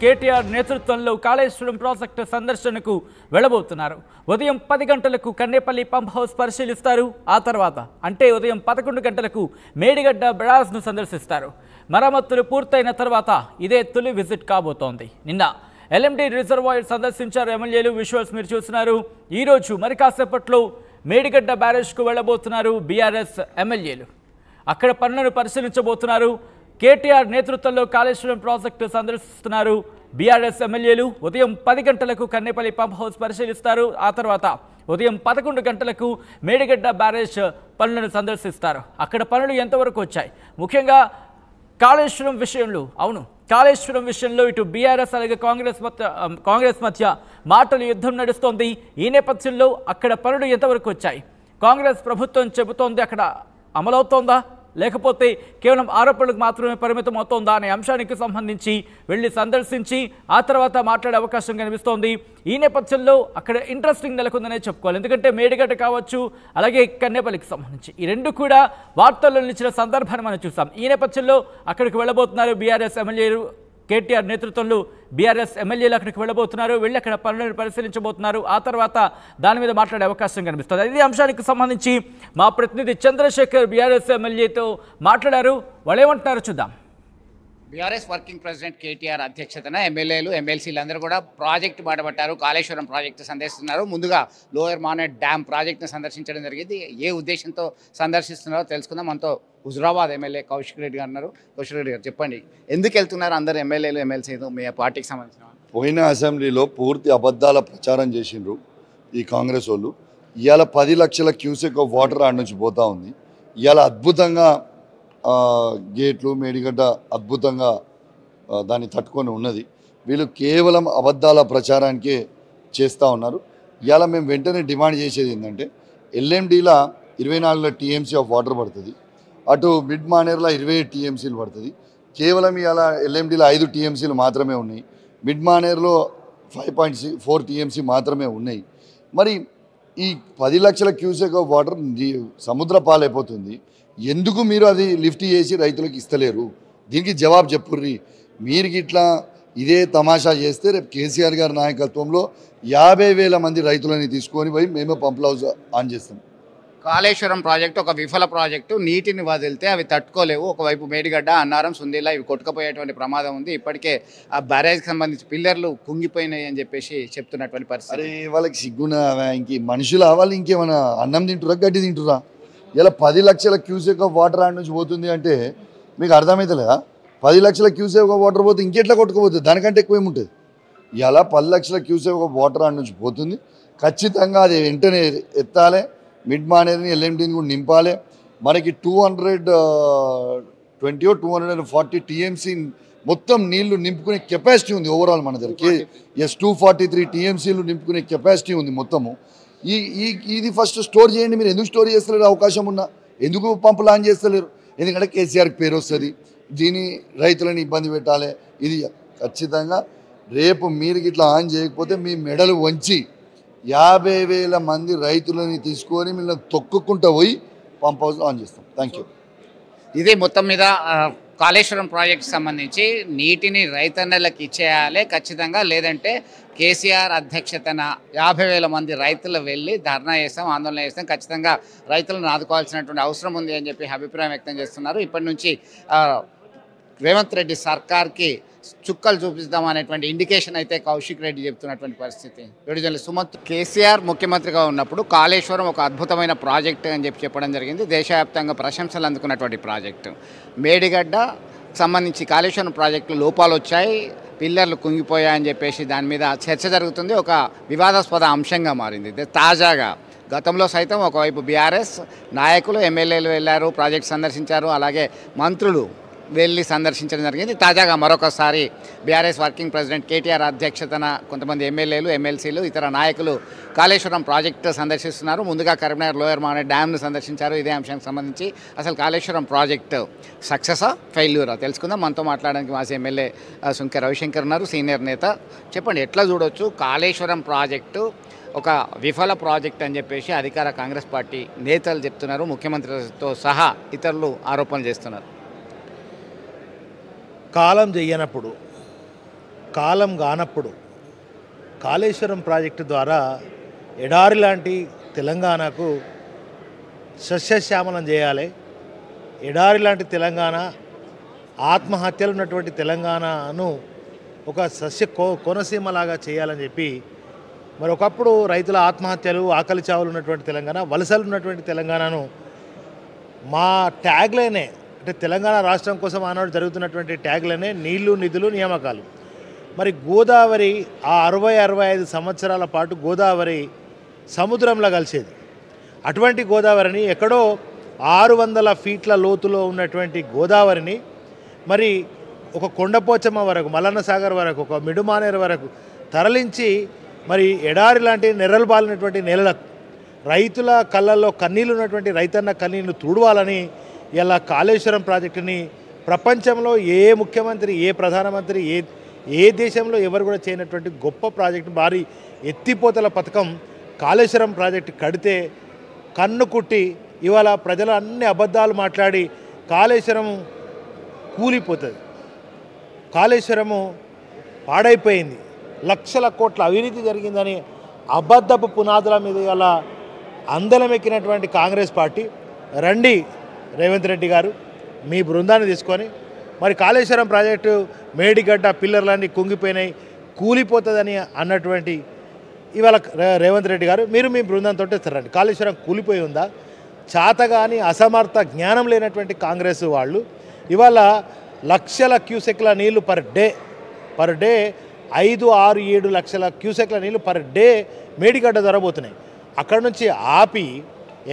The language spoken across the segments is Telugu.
కేటీఆర్ నేతృత్వంలో కాళేశ్వరం ప్రాజెక్టు సందర్శనకు వెళ్లబోతున్నారు. ఉదయం 10 గంటలకు కన్నేపల్లి పంప్ హౌస్ పరిశీలిస్తారు. ఆ తర్వాత అంటే ఉదయం 11 గంటలకు మేడిగడ్డ బ్రాజ్ను సందర్శిస్తారు. మరమ్మతులు పూర్తయిన తర్వాత ఇదే తొలి విజిట్ కాబోతోంది. నిన్న ఎల్ఎండి రిజర్వాయర్ సందర్శించారు ఎమ్మెల్యేలు. విజువల్స్ మీరు చూస్తున్నారు. ఈరోజు మరి కాసేపట్లో మేడిగడ్డ బ్యారేజ్కు వెళ్లబోతున్నారు బీఆర్ఎస్ ఎమ్మెల్యేలు. అక్కడ పనులను పరిశీలించబోతున్నారు. కేటీఆర్ నేతృత్వంలో కాళేశ్వరం ప్రాజెక్టు సందర్శిస్తున్నారు బీఆర్ఎస్ ఎమ్మెల్యేలు. ఉదయం 10 గంటలకు కన్నేపల్లి పంప్ హౌస్ పరిశీలిస్తారు. ఆ తర్వాత ఉదయం 11 గంటలకు మేడిగడ్డ బ్యారేజ్ పనులను సందర్శిస్తారు. అక్కడ పనులు ఎంతవరకు వచ్చాయి, ముఖ్యంగా కాళేశ్వరం విషయంలో ఇటు బీఆర్ఎస్ అలాగే కాంగ్రెస్ మధ్య మాటల యుద్ధం నడుస్తోంది. ఈ నేపథ్యంలో అక్కడ పనులు ఎంతవరకు వచ్చాయి, కాంగ్రెస్ ప్రభుత్వం చెబుతోంది అక్కడ అమలవుతోందా లేకపోతే కేవలం ఆరోపణలకు మాత్రమే పరిమితం అవుతోందా అనే అంశానికి సంబంధించి వెళ్ళి సందర్శించి ఆ తర్వాత మాట్లాడే అవకాశం కనిపిస్తోంది. ఈ నేపథ్యంలో అక్కడ ఇంట్రెస్టింగ్ నెలకొందనే చెప్పుకోవాలి. ఎందుకంటే మేడిగడ్డ కావచ్చు అలాగే కన్నేపల్లికి సంబంధించి ఈ రెండు కూడా వార్తల్లో నిలిచిన సందర్భాన్ని మనం చూసాం. ఈ నేపథ్యంలో అక్కడికి వెళ్ళబోతున్నారు బీఆర్ఎస్ ఎమ్మెల్యేలు. కేటీఆర్ నేతృత్వంలో బీఆర్ఎస్ ఎమ్మెల్యేలు అక్కడికి వెళ్ళబోతున్నారు. వెళ్ళి అక్కడ పనులను పరిశీలించబోతున్నారు. ఆ తర్వాత దాని మీద మాట్లాడే అవకాశం కనిపిస్తుంది. ఇదే అంశానికి సంబంధించి మా ప్రతినిధి చంద్రశేఖర్ బీఆర్ఎస్ ఎమ్మెల్యేతో మాట్లాడారు. వాళ్ళు ఏమంటున్నారో చూద్దాం. బీఆర్ఎస్ వర్కింగ్ ప్రెసిడెంట్ కేటీఆర్ అధ్యక్షతన ఎమ్మెల్యేలు ఎమ్మెల్సీలు అందరూ కూడా ప్రాజెక్టు బాటపట్టారు. కాళేశ్వరం ప్రాజెక్టు సందర్శిస్తున్నారు. ముందుగా లోయర్ మానేట్ డ్యామ్ ప్రాజెక్టును సందర్శించడం జరిగింది. ఏ ఉద్దేశంతో సందర్శిస్తున్నారో తెలుసుకుందాం. మనతో హుజురాబాద్ ఎమ్మెల్యే కౌశిక్ రెడ్డి గారు ఉన్నారు. కౌశిక్ రెడ్డి గారు చెప్పండి, ఎందుకు వెళ్తున్నారు అందరు ఎమ్మెల్యేలు ఎమ్మెల్సీలు మీ పార్టీకి సంబంధించిన? పోయిన అసెంబ్లీలో పూర్తి అబద్ధాల ప్రచారం చేసిండ్రు ఈ కాంగ్రెస్ వాళ్ళు. ఇవాళ 10 లక్షల క్యూసెక్ ఆఫ్ వాటర్ ఆడ నుంచి పోతా ఉంది. ఇవాళ అద్భుతంగా గేట్లు మేడిగడ్డ అద్భుతంగా దాన్ని తట్టుకొని ఉన్నది. వీళ్ళు కేవలం అబద్ధాల ప్రచారానికే చేస్తూ ఉన్నారు. ఇవాళ మేము వెంటనే డిమాండ్ చేసేది ఏంటంటే ఎల్ఎండిలో 24 టీఎంసీ ఆఫ్ వాటర్ పడుతుంది, అటు మిడ్ మానేర్లో 27 టీఎంసీలు పడుతుంది. కేవలం ఇవాళ ఎల్ఎండిలో 5 టీఎంసీలు మాత్రమే ఉన్నాయి, మిడ్ మానేర్లో 5.4 టీఎంసీ మాత్రమే ఉన్నాయి. మరి ఈ 10 లక్షల క్యూసెక్ ఆఫ్ వాటర్ సముద్ర పాలైపోతుంది. ఎందుకు మీరు అది లిఫ్ట్ చేసి రైతులకు ఇస్తలేరు? దీనికి జవాబు చెప్పుర్రి. మీరు ఇట్లా ఇదే తమాషా చేస్తే రేపు కేసీఆర్ గారి నాయకత్వంలో 50,000 మంది రైతులని తీసుకొని పోయి మేమే పంపుల హౌస్ ఆన్ చేస్తాం. కాళేశ్వరం ప్రాజెక్టు ఒక విఫల ప్రాజెక్టు. నీటిని వదిలితే అవి తట్టుకోలేవు. ఒకవైపు మేడిగడ్డ, అన్నారం, సుందీల ఇవి కొట్టుకుపోయేటువంటి ప్రమాదం ఉంది. ఇప్పటికే ఆ బ్యారేజ్కి సంబంధించి పిల్లర్లు కుంగిపోయినాయి అని చెప్పేసి చెప్తున్నటువంటి పరిస్థితి. అరే వాళ్ళకి సిగ్గున ఇంక మనుషులు వాళ్ళు ఇంకేమైనా అన్నం తింటురా గడ్డి తింటురా? ఇలా 10 లక్షల క్యూసెక్ ఆఫ్ వాటర్ ఆడ నుంచి పోతుంది అంటే మీకు అర్థమవుతలేదా? 10 లక్షల క్యూసెక్ ఆఫ్ వాటర్ పోతే ఇంకెట్లా కొట్టుకుపోతుంది? దానికంటే ఎక్కువ ఏముంటుంది? ఇలా 10 లక్షల క్యూసెక్ ఆఫ్ వాటర్ ఆడ నుంచి పోతుంది. ఖచ్చితంగా అది వెంటనే ఎత్తాలి. మిడ్ మానేర్ని ఎల్ఎండిని కూడా నింపాలి. మనకి 220 or 240 టీఎంసీ మొత్తం నీళ్లు నింపుకునే కెపాసిటీ ఉంది ఓవరాల్ మన దగ్గరికి. 243 టీఎంసీలు నింపుకునే కెపాసిటీ ఉంది మొత్తము. ఇది ఫస్ట్ స్టోర్ చేయండి. మీరు ఎందుకు స్టోర్ చేస్తలేరు? అవకాశం ఉన్నా ఎందుకు పంపులు ఆన్ చేస్తలేరు? ఎందుకంటే కేసీఆర్కి పేరు వస్తుంది, దీన్ని రైతులను ఇబ్బంది పెట్టాలి. ఇది ఖచ్చితంగా రేపు మీరు ఇట్లా ఆన్ చేయకపోతే మీ మెడలు వంచి 50,000 మంది రైతులని తీసుకొని మిమ్మల్ని తొక్కుకుంటూ పోయి పంప్ హౌస్ ఆన్ చేస్తాం. Thank you. ఇదే మొత్తం మీద కాళేశ్వరం ప్రాజెక్ట్ సంబంధించి నీటిని రైతన్నలకు ఇచ్చేయాలి ఖచ్చితంగా, లేదంటే కేసీఆర్ అధ్యక్షతన 50,000 మంది రైతులు వెళ్ళి ధర్నా చేస్తాం, ఆందోళన చేస్తాం, ఖచ్చితంగా రైతులను ఆదుకోవాల్సినటువంటి అవసరం ఉంది అని చెప్పి అభిప్రాయం వ్యక్తం చేస్తున్నారు. ఇప్పటి నుంచి రేవంత్ రెడ్డి సర్కార్కి చుక్కలు చూపిస్తాం అనేటువంటి ఇండికేషన్ అయితే కౌశిక్ రెడ్డి చెప్తున్నటువంటి పరిస్థితి. విడుదల సుమంత్ కేసీఆర్ ముఖ్యమంత్రిగా ఉన్నప్పుడు కాళేశ్వరం ఒక అద్భుతమైన ప్రాజెక్టు అని చెప్పడం జరిగింది. దేశవ్యాప్తంగా ప్రశంసలు అందుకున్నటువంటి ప్రాజెక్టు. మేడిగడ్డ సంబంధించి కాళేశ్వరం ప్రాజెక్టులో లోపాలు వచ్చాయి, పిల్లర్లు కుంగిపోయాయని చెప్పేసి దాని మీద చర్చ జరుగుతుంది. ఒక వివాదాస్పద అంశంగా మారింది. తాజాగా గతంలో సైతం ఒకవైపు బీఆర్ఎస్ నాయకులు ఎమ్మెల్యేలు వెళ్ళారు, ప్రాజెక్టు సందర్శించారు, అలాగే మంత్రులు వెళ్ళి సందర్శించడం జరిగింది. తాజాగా మరొకసారి బీఆర్ఎస్ వర్కింగ్ ప్రెసిడెంట్ కేటీఆర్ అధ్యక్షతన కొంతమంది ఎమ్మెల్యేలు ఎమ్మెల్సీలు ఇతర నాయకులు కాళేశ్వరం ప్రాజెక్టు సందర్శిస్తున్నారు. ముందుగా కరీంనగర్ లోయర్ మానేట్ డ్యామ్ను సందర్శించారు. ఇదే అంశానికి సంబంధించి అసలు కాళేశ్వరం ప్రాజెక్టు సక్సెసా ఫెయిల్యూరా తెలుసుకుందాం. మనతో మాట్లాడడానికి మాజీ ఎమ్మెల్యే సుంకె రవిశంకర్ ఉన్నారు, సీనియర్ నేత. చెప్పండి, ఎట్లా చూడొచ్చు కాళేశ్వరం ప్రాజెక్టు ఒక విఫల ప్రాజెక్ట్ అని చెప్పేసి అధికార కాంగ్రెస్ పార్టీ నేతలు చెప్తున్నారు, ముఖ్యమంత్రితో సహా ఇతరులు ఆరోపణలు చేస్తున్నారు. కాలం చేయనప్పుడు కాలం కానప్పుడు కాళేశ్వరం ప్రాజెక్టు ద్వారా ఎడారి లాంటి తెలంగాణకు సస్యశ్యామలం చేయాలి, ఎడారి లాంటి తెలంగాణ, ఆత్మహత్యలు ఉన్నటువంటి తెలంగాణను ఒక కోనసీమలాగా చేయాలని చెప్పి మరి ఒకప్పుడు రైతుల ఆత్మహత్యలు, ఆకలి చావులు ఉన్నటువంటి తెలంగాణ, వలసలు ఉన్నటువంటి తెలంగాణను మా ట్యాగ్లైనే, అంటే తెలంగాణ రాష్ట్రం కోసం ఆనాడు జరుగుతున్నటువంటి ట్యాగ్లైనే నీళ్లు, నిధులు, నియామకాలు. మరి గోదావరి ఆ 60-65 సంవత్సరాల పాటు గోదావరి సముద్రంలో కలిసేది. అటువంటి గోదావరిని ఎక్కడో 600 ఫీట్ల లోతులో ఉన్నటువంటి గోదావరిని మరి ఒక కొండపోచమ్మ వరకు, మల్లన్న సాగర్ వరకు, ఒక మిడుమానేరు వరకు తరలించి మరి ఎడారి లాంటి నెర్రలు బాలినటువంటి నేలలకు రైతుల కళ్ళల్లో కన్నీళ్ళు ఉన్నటువంటి రైతన్న కన్నీళ్లు తుడవాలని ఇలా కాళేశ్వరం ప్రాజెక్టుని ప్రపంచంలో ఏ ముఖ్యమంత్రి, ఏ ప్రధానమంత్రి, ఏ దేశంలో ఎవరు కూడా చేయనటువంటి గొప్ప ప్రాజెక్టు, భారీ ఎత్తిపోతల పథకం కాళేశ్వరం ప్రాజెక్టు కడితే కన్ను కుట్టి ఇవాళ ప్రజలు అన్ని అబద్ధాలు మాట్లాడి కాళేశ్వరం కూలిపోతుంది, కాళేశ్వరము పాడైపోయింది, లక్షల కోట్ల అవినీతి జరిగిందని అబద్ధపు పునాదుల మీద ఇవాళ అందలమెక్కినటువంటి కాంగ్రెస్ పార్టీ, రండి రేవంత్ రెడ్డి గారు మీ బృందాన్ని తీసుకొని మరి కాళేశ్వరం ప్రాజెక్టు మేడిగడ్డ పిల్లర్లన్నీ కుంగిపోయినాయి, కూలిపోతుందని అన్నటువంటి ఇవాళ రేవంత్ రెడ్డి గారు మీరు మీ బృందంతో రండి. కాళేశ్వరం కూలిపోయి ఉందా? చాతగాని అసమర్థ జ్ఞానం లేనటువంటి కాంగ్రెస్ వాళ్ళు ఇవాళ లక్షల క్యూసెక్ల నీళ్లు పర్ డే 5, 6, 7 లక్షల క్యూసెక్ల నీళ్లు పర్ డే మేడిగడ్డ ద్వారా పోతున్నాయి. అక్కడ నుంచి ఆపి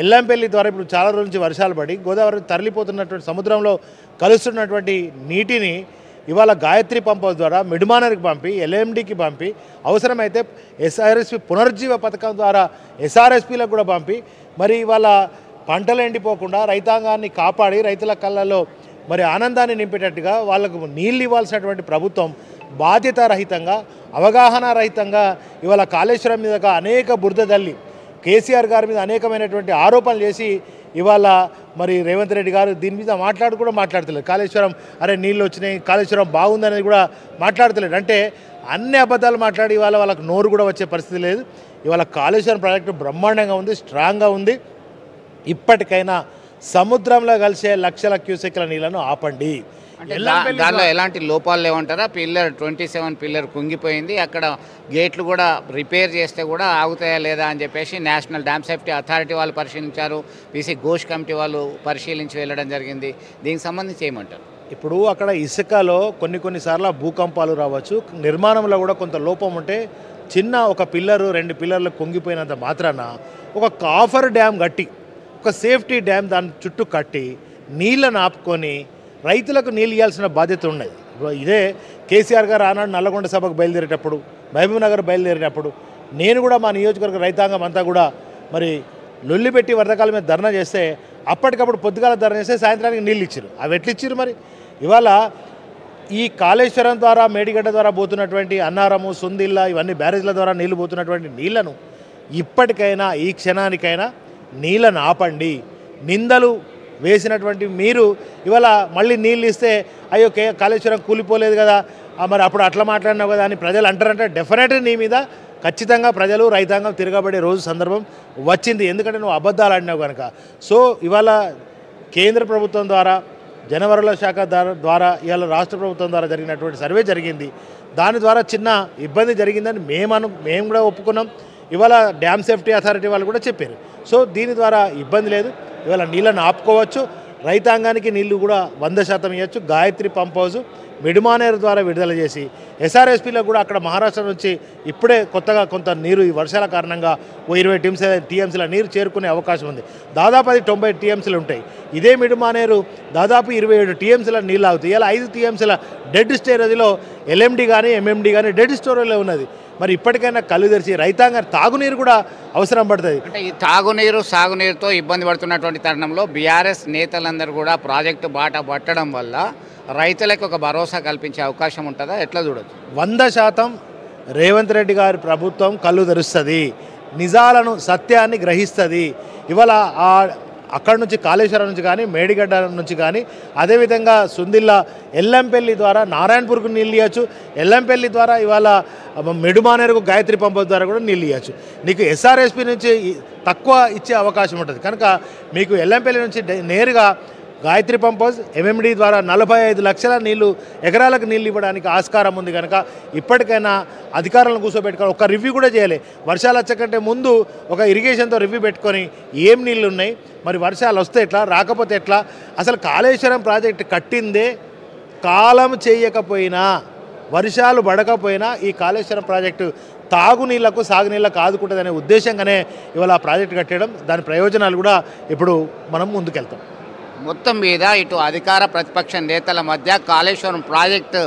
ఎల్లంపల్లి ద్వారా ఇప్పుడు చాలా రోజుల నుంచి వర్షాలు పడి గోదావరి తరలిపోతున్నటువంటి సముద్రంలో కలుస్తున్నటువంటి నీటిని ఇవాళ గాయత్రి పంప్ హౌస్ ద్వారా మిడ్మానర్కి పంపి, ఎల్ఎండికి పంపి, అవసరమైతే ఎస్ఆర్ఎస్పి పునరుజ్జీవ పథకం ద్వారా ఎస్ఆర్ఎస్పీలకు కూడా పంపి మరి ఇవాళ పంటలు ఎండిపోకుండా రైతాంగాన్ని కాపాడి రైతుల కళ్ళల్లో మరి ఆనందాన్ని నింపేటట్టుగా వాళ్ళకు నీళ్ళు ఇవ్వాల్సినటువంటి ప్రభుత్వం బాధ్యతారహితంగా, అవగాహన రహితంగా ఇవాళ కాళేశ్వరం మీదగా అనేక బురద తల్లి కేసీఆర్ గారి మీద అనేకమైనటువంటి ఆరోపణలు చేసి ఇవాళ మరి రేవంత్ రెడ్డి గారు దీని మీద మాట్లాడతలేదు. కాళేశ్వరం అరే నీళ్ళు వచ్చినాయి, కాళేశ్వరం బాగుందనేది కూడా మాట్లాడతలేడు. అంటే అన్ని అబద్ధాలు మాట్లాడి ఇవాళ వాళ్ళకు నోరు కూడా వచ్చే పరిస్థితి లేదు. ఇవాళ కాళేశ్వరం ప్రాజెక్టు బ్రహ్మాండంగా ఉంది, స్ట్రాంగ్గా ఉంది. ఇప్పటికైనా సముద్రంలో కలిసే లక్షల క్యూసెక్ల నీళ్లను ఆపండి. దానిలో ఎలాంటి లోపాలు లేవంటారా? పిల్లర్ 27 పిల్లర్ కుంగిపోయింది, అక్కడ గేట్లు కూడా రిపేర్ చేస్తే కూడా ఆగుతాయా లేదా అని చెప్పేసి నేషనల్ డ్యామ్ సేఫ్టీ అథారిటీ వాళ్ళు పరిశీలించారు, పీసీ ఘోష్ కమిటీ వాళ్ళు పరిశీలించి వెళ్ళడం జరిగింది. దీనికి సంబంధించి ఏమంటారు? ఇప్పుడు అక్కడ ఇసుకలో కొన్నిసార్లు భూకంపాలు రావచ్చు, నిర్మాణంలో కూడా కొంత లోపం ఉంటే చిన్న ఒక పిల్లరు 2 పిల్లర్లు కుంగిపోయినంత మాత్రాన ఒక కాఫర్ డ్యామ్ కట్టి, ఒక సేఫ్టీ డ్యామ్ దాని చుట్టూ కట్టి నీళ్ళను ఆపుకొని రైతులకు నీళ్ళు ఇవ్వాల్సిన బాధ్యత ఉన్నది. ఇదే కేసీఆర్ గారు ఆనాడు నల్లగొండ సభకు బయలుదేరేటప్పుడు, మహబూబ్ నగర్ బయలుదేరేటప్పుడు నేను కూడా మా నియోజకవర్గ రైతాంగం అంతా కూడా మరి లొల్లి పెట్టి వర్షకాలం మీద ధర్నా చేస్తే అప్పటికప్పుడు పొద్దుగాల ధర్నా చేస్తే సాయంత్రానికి నీళ్ళు ఇచ్చారు. అవి ఎట్లు ఇచ్చారు? మరి ఇవాళ ఈ కాళేశ్వరం ద్వారా మేడిగడ్డ ద్వారా పోతున్నటువంటి అన్నారము, సుందిల్ల ఇవన్నీ బ్యారేజ్ల ద్వారా నీళ్లు పోతున్నటువంటి నీళ్లను ఇప్పటికైనా ఈ క్షణానికైనా నీళ్ళను ఆపండి. నిందలు వేసినటువంటి మీరు ఇవాళ మళ్ళీ నీళ్ళు ఇస్తే అయ్యో కాళేశ్వరం కూలిపోలేదు కదా, మరి అప్పుడు అట్లా మాట్లాడినావు కదా అని ప్రజలు అంటారంటే డెఫినెట్గా నీ మీద ఖచ్చితంగా ప్రజలు రైతాంగం తిరగబడే రోజు సందర్భం వచ్చింది. ఎందుకంటే నువ్వు అబద్ధాలు ఆడినావు కనుక. సో ఇవాళ కేంద్ర ప్రభుత్వం ద్వారా, జనవరుల శాఖ ద్వారా ఇవాళ రాష్ట్ర ప్రభుత్వం ద్వారా జరిగినటువంటి సర్వే జరిగింది. దాని ద్వారా చిన్న ఇబ్బంది జరిగిందని మేము కూడా ఒప్పుకున్నాం. ఇవాళ డ్యామ్ సేఫ్టీ అథారిటీ వాళ్ళు కూడా చెప్పారు. సో దీని ద్వారా ఇబ్బంది లేదు, ఇవాళ నీళ్ళను ఆపుకోవచ్చు. రైతాంగానికి నీళ్లు కూడా 100% ఇవ్వచ్చు. గాయత్రి పంప్ హౌస్ మిడ్మానేరు ద్వారా విడుదల చేసి ఎస్ఆర్ఎస్పీలో కూడా అక్కడ మహారాష్ట్ర నుంచి ఇప్పుడే కొత్తగా కొంత నీరు ఈ వర్షాల కారణంగా 20 టీఎంసీల నీరు చేరుకునే అవకాశం ఉంది. దాదాపు అది 90 టీఎంసీలు ఉంటాయి. ఇదే మిడ్మానేరు దాదాపు 27 టీఎంసీల నీళ్ళు ఆగుతాయి. ఇలా 5 టీఎంసీల డెడ్ స్టోరేజ్లో ఎల్ఎండి కానీ ఎంఎండి కానీ డెడ్ స్టోరేజ్లో ఉన్నది. మరి ఇప్పటికైనా కళ్ళు తెరిచి రైతాంగం తాగునీరు కూడా అవసరం పడుతుంది. అంటే ఈ తాగునీరు సాగునీరుతో ఇబ్బంది పడుతున్నటువంటి తరుణంలో బీఆర్ఎస్ నేతలందరూ కూడా ప్రాజెక్టు బాట పట్టడం వల్ల రైతులకు ఒక భరోసా కల్పించే అవకాశం ఉంటుందా? ఎట్లా చూడొచ్చు? 100% రేవంత్ రెడ్డి గారి ప్రభుత్వం కళ్ళు తెరుస్తుంది, నిజాలను సత్యాన్ని గ్రహిస్తుంది. ఇవాళ అక్కడ నుంచి కాళేశ్వరం నుంచి కానీ మేడిగడ్డ నుంచి కానీ అదేవిధంగా సుందిల్లా ఎల్లంపల్లి ద్వారా నారాయణపూర్కు నీళ్ళు ఇవ్వచ్చు, ఎల్లంపల్లి ద్వారా ఇవాళ మెడుమానేరుకు గాయత్రి పంప ద్వారా కూడా నీళ్ళు ఇవ్వచ్చు. నీకు ఎస్ఆర్ఎస్పి నుంచి తక్కువ ఇచ్చే అవకాశం ఉంటుంది కనుక మీకు ఎల్లంపల్లి నుంచి నేరుగా గాయత్రి పంపౌస్ ఎంఎండి ద్వారా 45 లక్షల నీళ్లు ఎకరాలకు నీళ్ళు ఇవ్వడానికి ఆస్కారం ఉంది కనుక ఇప్పటికైనా అధికారులను కూర్చోబెట్టుకొని ఒక రివ్యూ కూడా చేయాలి. వర్షాలు వచ్చకంటే ముందు ఒక ఇరిగేషన్తో రివ్యూ పెట్టుకొని ఏం నీళ్ళు ఉన్నాయి, మరి వర్షాలు వస్తే ఎట్లా, రాకపోతే ఎట్లా, అసలు కాళేశ్వరం ప్రాజెక్టు కట్టిందే కాలం చేయకపోయినా వర్షాలు పడకపోయినా ఈ కాళేశ్వరం ప్రాజెక్టు తాగునీళ్లకు సాగునీళ్లకు ఆదుకుంటుందనే ఉద్దేశంగానే ఇవాళ ఆ ప్రాజెక్టు కట్టడం, దాని ప్రయోజనాలు కూడా ఇప్పుడు మనం ముందుకెళ్తాం. మొత్తం మీద ఇటు అధికార ప్రతిపక్ష నేతల మధ్య కాళేశ్వరం ప్రాజెక్టు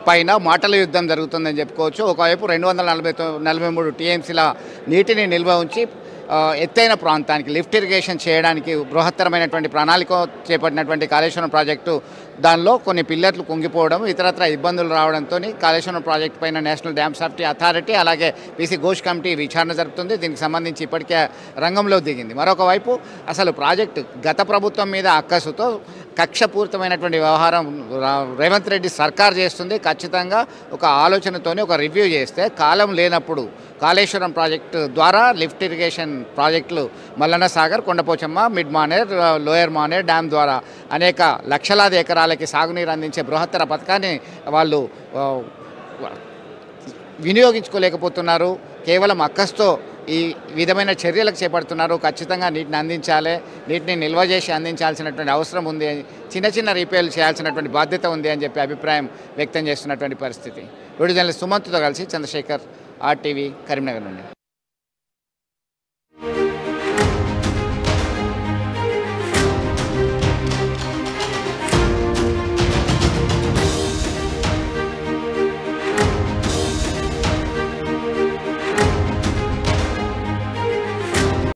పైన మాటల యుద్ధం జరుగుతుందని చెప్పుకోవచ్చు. ఒకవైపు 243 టీఎంసీల నీటిని నిల్వ ఉంచి ఎత్తైన ప్రాంతానికి లిఫ్ట్ ఇరిగేషన్ చేయడానికి బృహత్తరమైనటువంటి ప్రణాళిక చేపట్టినటువంటి కాళేశ్వరం ప్రాజెక్టు దానిలో కొన్ని పిల్లర్లు కుంగిపోవడం, ఇతరత్ర ఇబ్బందులు రావడంతో కాళేశ్వరం ప్రాజెక్టు పైన నేషనల్ డ్యామ్ సేఫ్టీ అథారిటీ అలాగే పీసీ ఘోష్ కమిటీ విచారణ జరుపుతుంది. దీనికి సంబంధించి ఇప్పటికే రంగంలో దిగింది. మరొక వైపు అసలు ప్రాజెక్టు గత ప్రభుత్వం మీద అక్కసుతో కక్షపూరితమైనటువంటి వ్యవహారం రేవంత్ రెడ్డి సర్కార్ చేస్తుంది. ఖచ్చితంగా ఒక ఆలోచనతోనే ఒక రివ్యూ చేస్తే కాలం లేనప్పుడు కాళేశ్వరం ప్రాజెక్టు ద్వారా లిఫ్ట్ ఇరిగేషన్ ప్రాజెక్టులు Mallanna Sagar, Kondapochamma, mid Maner, lower Maner dam ద్వారా అనేక లక్షలాది ఎకరాలకి సాగునీరు అందించే బృహత్తర పథకాన్ని వాళ్ళు వినియోగించుకోలేకపోతున్నారు. కేవలం అక్కస్తో ఈ విధమైన చర్యలకు చేపడుతున్నారు. ఖచ్చితంగా నీటిని అందించాలి, నీటిని నిల్వ చేసి అందించాల్సినటువంటి అవసరం ఉంది, చిన్న చిన్న రిపేర్లు చేయాల్సినటువంటి బాధ్యత ఉంది అని చెప్పి అభిప్రాయం వ్యక్తం చేస్తున్నటువంటి పరిస్థితి. వీడియో జర్నలిస్ట్ సుమంత్తో కలిసి చంద్రశేఖర్, RTV, కరీంనగర్ నుండి.